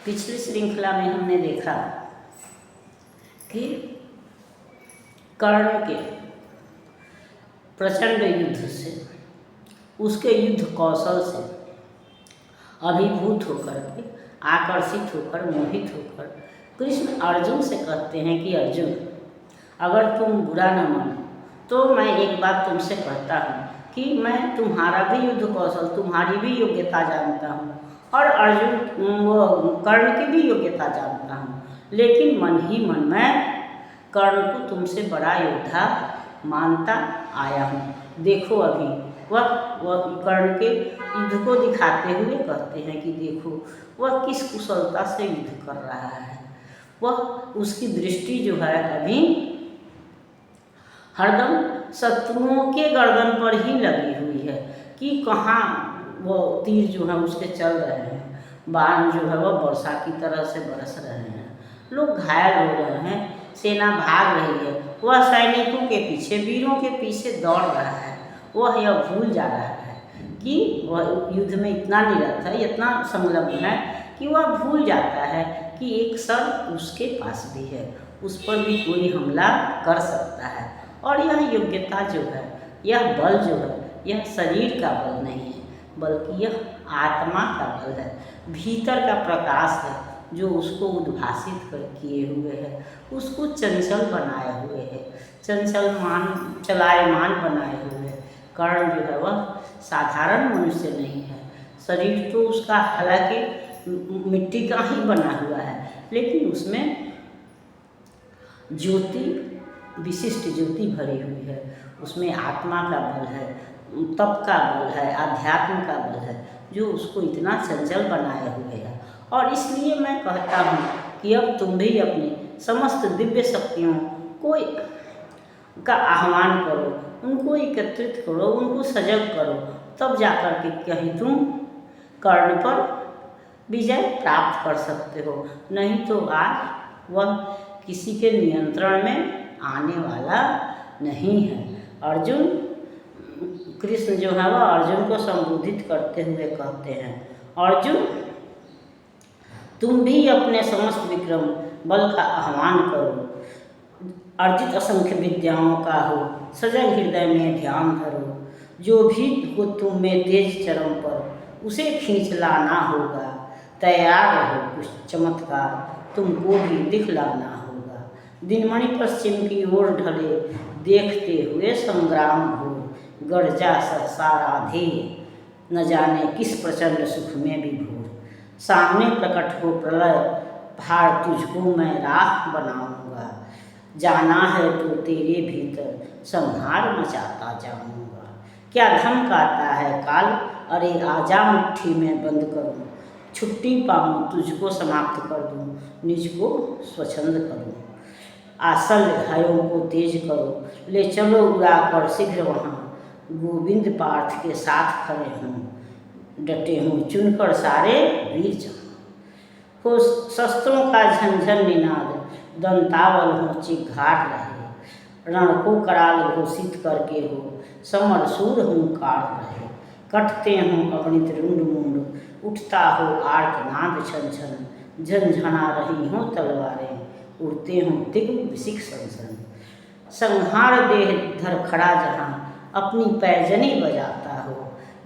पिछली श्रृंखला में हमने देखा कि कर्ण के प्रचंड युद्ध से, उसके युद्ध कौशल से अभिभूत होकर के, आकर्षित होकर, मोहित होकर कृष्ण अर्जुन से कहते हैं कि अर्जुन, अगर तुम बुरा न मानो तो मैं एक बात तुमसे कहता हूँ कि मैं तुम्हारा भी युद्ध कौशल, तुम्हारी भी योग्यता जानता हूँ और अर्जुन कर्ण की भी योग्यता जानता हूँ, लेकिन मन ही मन मैं कर्ण को तुमसे बड़ा योद्धा मानता आया हूँ। देखो अभी वह कर्ण के युद्ध को दिखाते हुए कहते हैं कि देखो वह किस कुशलता से युद्ध कर रहा है। वह उसकी दृष्टि जो है अभी हरदम शत्रुओं के गर्दन पर ही लगी हुई है कि कहाँ वो तीर जो है उसके चल रहे हैं, बाण जो है वह वर्षा की तरह से बरस रहे हैं, लोग घायल हो रहे हैं, सेना भाग रही है, वह सैनिकों के पीछे, वीरों के पीछे दौड़ रहा है। वह यह भूल जा रहा है कि वह युद्ध में इतना निरत है, इतना संलग्न है कि वह भूल जाता है कि एक सर उसके पास भी है, उस पर भी कोई हमला कर सकता है। और यह योग्यता जो है, यह बल जो है, यह शरीर का बल नहीं है, बल्कि यह आत्मा का बल है, भीतर का प्रकाश है जो उसको उद्भासित किए हुए है, उसको चंचल बनाए हुए है, चलायमान बनाए हुए है। कर्ण जो है वह साधारण मनुष्य नहीं है, शरीर तो उसका हालांकि मिट्टी का ही बना हुआ है, लेकिन उसमें ज्योति, विशिष्ट ज्योति भरी हुई है, उसमें आत्मा का बल है, तप का बल है, आध्यात्म का बल है जो उसको इतना चंचल बनाए हुए है। और इसलिए मैं कहता हूँ कि अब तुम भी अपनी समस्त दिव्य शक्तियों को का आह्वान करो, उनको एकत्रित करो, उनको सजग करो, तब जाकर के कहीं तुम कर्ण पर विजय प्राप्त कर सकते हो। नहीं तो आज वह किसी के नियंत्रण में आने वाला नहीं है। अर्जुन, कृष्ण जो है वह अर्जुन को संबोधित करते हुए कहते हैं, अर्जुन तुम भी अपने समस्त विक्रम बल का आह्वान करो, अर्जित असंख्य विद्याओं का हो, सजग हृदय में ध्यान धरो, जो भी हो तुम में तेज चरम पर उसे खींच लाना होगा, तैयार रहो कुछ चमत्कार तुमको भी दिखलाना होगा। दिनमणि पश्चिम की ओर ढले, देखते हुए संग्राम घोर, गर्जा सारा ध्येय, न जाने किस प्रचंड सुख में भी भोर। सामने प्रकट हो प्रलय भार, तुझको मैं राख बनाऊंगा, जाना है तो तेरे भीतर संहार मचाता जाऊंगा। क्या धमकाता है काल, अरे आजा मुट्ठी में बंद करूं, छुट्टी पाऊं तुझको समाप्त कर दूं, निज को स्वच्छंद करूं। आसल हयों को तेज करो, ले चलो उड़ा कर शीघ्र वहाँ, गोविंद पार्थ के साथ खड़े हों, डटे हों चुनकर सारे वीर जहाँ। हो शस्त्रों का झंझन निनाद, दंतावल हो चिघाट रहे, रण को कराल घोषित करके हो, समर सूर हुंकार रहे। कटते हों अगणित रुंड मुंड, उठता हो आर्तनाद छन छन, झंझना रही हों तलवारें, उड़ते हों तिग विसिक सन। संहार देह धर खड़ा जहाँ, अपनी पैजनी बजाता हो,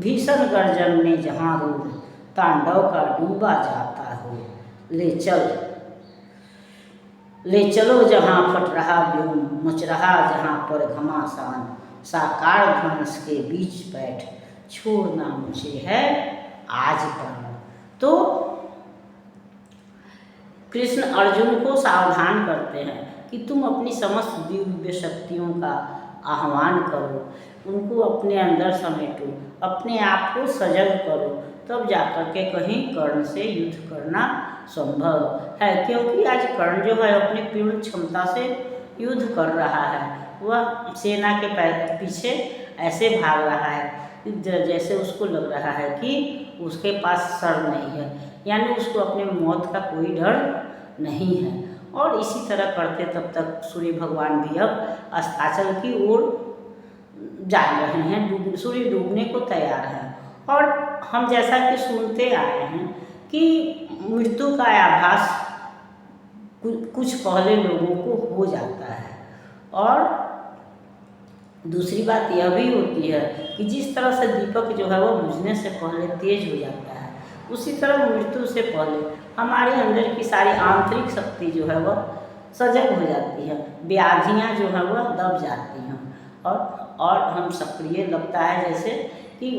भीषण गर्जन में जहाँ रूप तांडव का डूबा जाता हो। ले चलो जहाँ फट रहा व्योम, मच रहा जहाँ पर घमासान, साकार ध्वंस के बीच बैठ, छोड़ना मुझे है आज पर। तो कृष्ण अर्जुन को सावधान करते हैं कि तुम अपनी समस्त दिव्य शक्तियों का आह्वान करो, उनको अपने अंदर समेटो, अपने आप को सजग करो, तब जाकर के कहीं कर्ण से युद्ध करना संभव है। क्योंकि आज कर्ण जो है अपनी पूर्ण क्षमता से युद्ध कर रहा है, वह सेना के पीछे ऐसे भाग रहा है जैसे उसको लग रहा है कि उसके पास सर नहीं है, यानी उसको अपने मौत का कोई डर नहीं है। और इसी तरह करते तब तक सूर्य भगवान भी अब अस्ताचल की ओर जा रहे हैं, सूर्य डूबने को तैयार है। और हम जैसा कि सुनते आए हैं कि मृत्यु का आभास कुछ पहले लोगों को हो जाता है। और दूसरी बात यह भी होती है कि जिस तरह से दीपक जो है वो बुझने से पहले तेज हो जाता है, उसी तरह मृत्यु से पहले हमारे अंदर की सारी आंतरिक शक्ति जो है वह सजग हो जाती है, व्याधियाँ जो है वह दब जाती हैं और हम सक्रिय लगता है, जैसे कि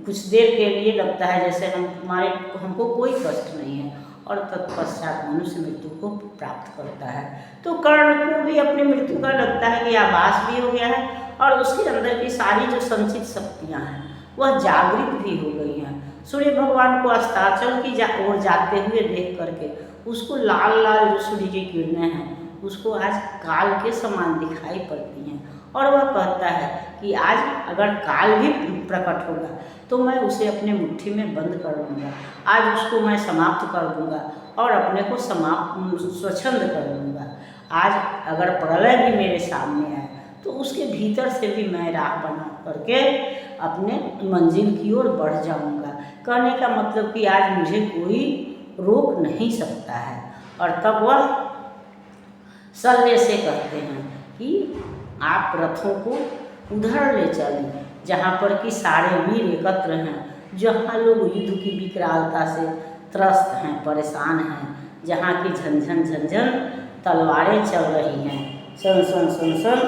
कुछ देर के लिए लगता है जैसे हमको कोई कष्ट नहीं है, और तत्पश्चात मनुष्य मृत्यु को प्राप्त करता है। तो कर्ण को भी अपनी मृत्यु का लगता है कि आभास भी हो गया है, और उसके अंदर की सारी जो संचित शक्तियाँ हैं वह जागृत भी हो गई हैं। सूर्य भगवान को अस्ताचल की ओर जाते हुए देख करके उसको लाल लाल जो सूर्य की किरणें हैं उसको आज काल के समान दिखाई पड़ती हैं, और वह कहता है कि आज अगर काल भी प्रकट होगा तो मैं उसे अपने मुट्ठी में बंद कर दूँगा, आज उसको मैं समाप्त कर दूँगा और अपने को स्वच्छंद कर दूँगा। आज अगर प्रलय भी मेरे सामने आए तो उसके भीतर से भी मैं राह बना करके अपने मंजिल की ओर बढ़ जाऊँगा। कहने का मतलब कि आज मुझे कोई रोक नहीं सकता है। और तब वह शल्य से कहते हैं कि आप रथों को उधर ले चलिए जहाँ पर कि सारे वीर एकत्र हैं, जहाँ लोग युद्ध की विकरालता से त्रस्त हैं, परेशान हैं, जहाँ की झंझन झंझन तलवारें चल रही हैं, सन सन सन सन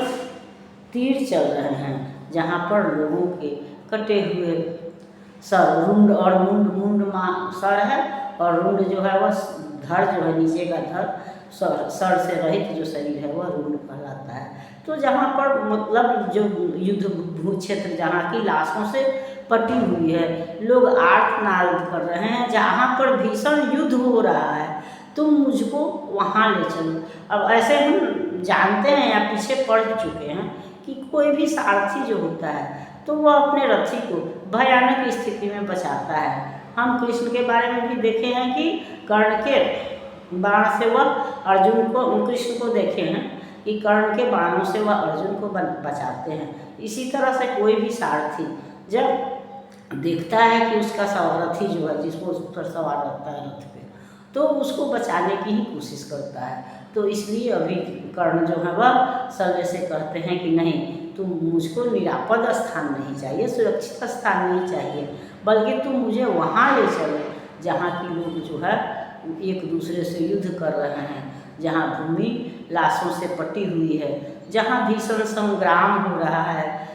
तीर चल रहे हैं, जहाँ पर लोगों के कटे हुए सर, रुंड और मुंड सर है, और रुंड जो है वह धड़ जो है नीचे का धड़, सर से रहित जो शरीर है वह रुंड कहलाता है। तो जहाँ पर मतलब जो युद्ध भू क्षेत्र जहाँ की लाशों से पटी हुई है, लोग आर्तनाद कर रहे हैं, जहाँ पर भीषण युद्ध हो रहा है, तुम मुझको वहाँ ले चलो। अब ऐसे हम जानते हैं या पीछे पढ़ चुके हैं कि कोई भी सारथी जो होता है तो वह अपने रथी को भयानक स्थिति में बचाता है। हम कृष्ण के बारे में भी देखे हैं कि कर्ण के बाण से वह कृष्ण को देखे हैं कि कर्ण के बाणों से वह अर्जुन को बचाते हैं। इसी तरह से कोई भी सारथी जब देखता है कि उसका सारथी जो है जिसको उस पर सवार रहता है रथ पे, तो उसको बचाने की ही कोशिश करता है। तो इसलिए अभी कर्ण जो है वह शल्य से कहते हैं कि नहीं, तुम मुझको निरापद स्थान नहीं चाहिए, सुरक्षित स्थान नहीं चाहिए, बल्कि तुम मुझे वहाँ ले चलो जहाँ की लोग जो है एक दूसरे से युद्ध कर रहे हैं, जहाँ भूमि लाशों से पटी हुई है, जहाँ भीषण संग्राम हो रहा है,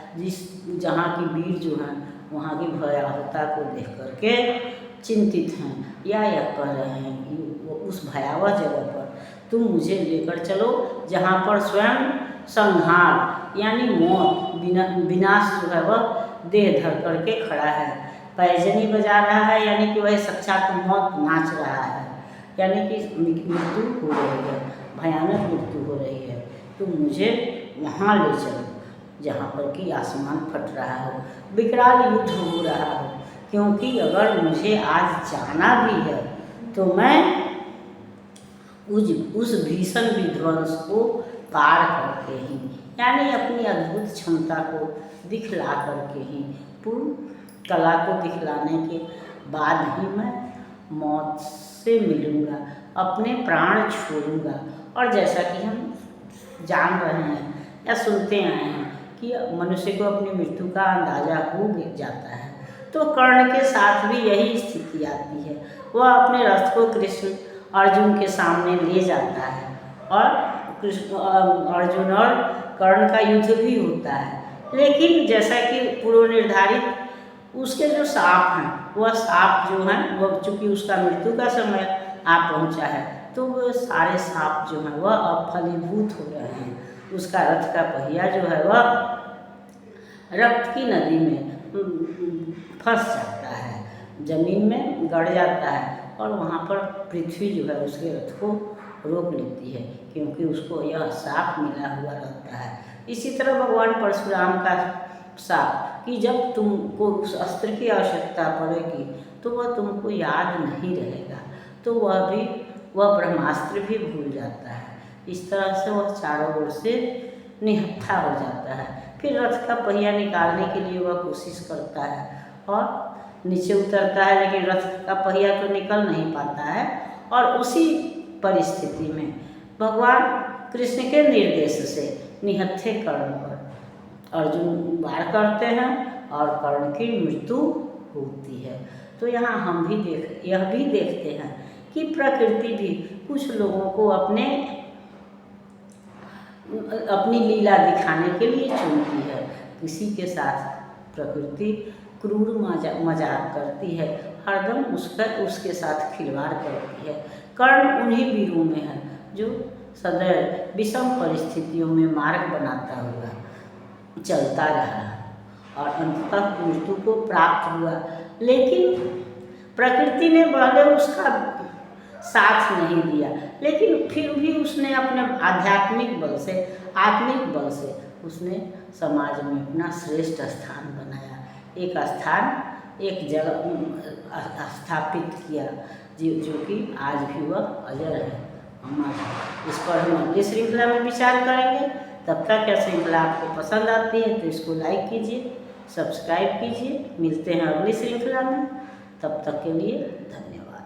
जहाँ की वीर जो हैं वहाँ की भयावहता को देख करके चिंतित हैं, या यह कह रहे हैं कि वो उस भयावह जगह पर तुम मुझे लेकर चलो जहाँ पर स्वयं संहार यानी मौत विनाश जो है वह देह धर करके खड़ा है, पैजनी बजा रहा है, यानी कि वह साक्षात मौत नाच रहा है, यानी कि मृत्यु हो रही है, भयानक मृत्यु हो रही है। तुम मुझे वहाँ ले चलो जहाँ पर कि आसमान फट रहा हो, विकराल युद्ध हो रहा हो, क्योंकि अगर मुझे आज जाना भी है तो मैं उस भीषण विध्वंस को पार करके ही, यानी अपनी अद्भुत क्षमता को दिखला करके ही, पूर्ण कला को दिखलाने के बाद ही मैं मौत से मिलूँगा, अपने प्राण छोड़ूंगा। और जैसा कि हम जान रहे हैं या सुनते आए हैं कि मनुष्य को अपनी मृत्यु का अंदाज़ा हो जाता है, तो कर्ण के साथ भी यही स्थिति आती है। वह अपने रथ को कृष्ण अर्जुन के सामने ले जाता है और अर्जुन और कर्ण का युद्ध भी होता है, लेकिन जैसा कि पूर्व निर्धारित उसके जो साप हैं, वह साप जो हैं वह चूँकि उसका मृत्यु का समय आ पहुँचा है, तो वह सारे साप जो हैं वह अब फलीभूत हो रहे हैं। उसका रथ का पहिया जो है वह रक्त की नदी में फंस जाता है, जमीन में गड़ जाता है, और वहाँ पर पृथ्वी जो है उसके रथ को रोक लेती है, क्योंकि उसको यह साप मिला हुआ रहता है। इसी तरह भगवान परशुराम का साप कि जब तुमको उस अस्त्र की आवश्यकता पड़ेगी तो वह तुमको याद नहीं रहेगा, तो वह ब्रह्मास्त्र भी भूल जाता है। इस तरह से वह चारों ओर से निहत्था हो जाता है। फिर रथ का पहिया निकालने के लिए वह कोशिश करता है और नीचे उतरता है, लेकिन रथ का पहिया तो निकल नहीं पाता है, और उसी परिस्थिति में भगवान कृष्ण के निर्देश से निहत्थे कर्ण पर अर्जुन वार करते हैं और कर्ण की मृत्यु होती है। तो यहाँ हम भी यह भी देखते हैं कि प्रकृति भी कुछ लोगों को अपनी लीला दिखाने के लिए चुनती है। किसी के साथ प्रकृति क्रूर मजाक करती है, हरदम उसके साथ खिलवाड़ करती है। कर्ण उन्हीं वीरों में है जो सदैव विषम परिस्थितियों में मार्ग बनाता हुआ चलता रहा और अंततः मृत्यु को प्राप्त हुआ। लेकिन प्रकृति ने पहले उसका साथ नहीं दिया, लेकिन फिर भी उसने अपने आध्यात्मिक बल से, आत्मिक बल से उसने समाज में अपना श्रेष्ठ स्थान बनाया, एक जगह स्थापित किया जो कि आज भी वह अजर है। इस पर हम अगली श्रृंखला में विचार करेंगे। तब तक यह श्रृंखला आपको पसंद आती है तो इसको लाइक कीजिए, सब्सक्राइब कीजिए। मिलते हैं अगली श्रृंखला में, तब तक के लिए धन्यवाद।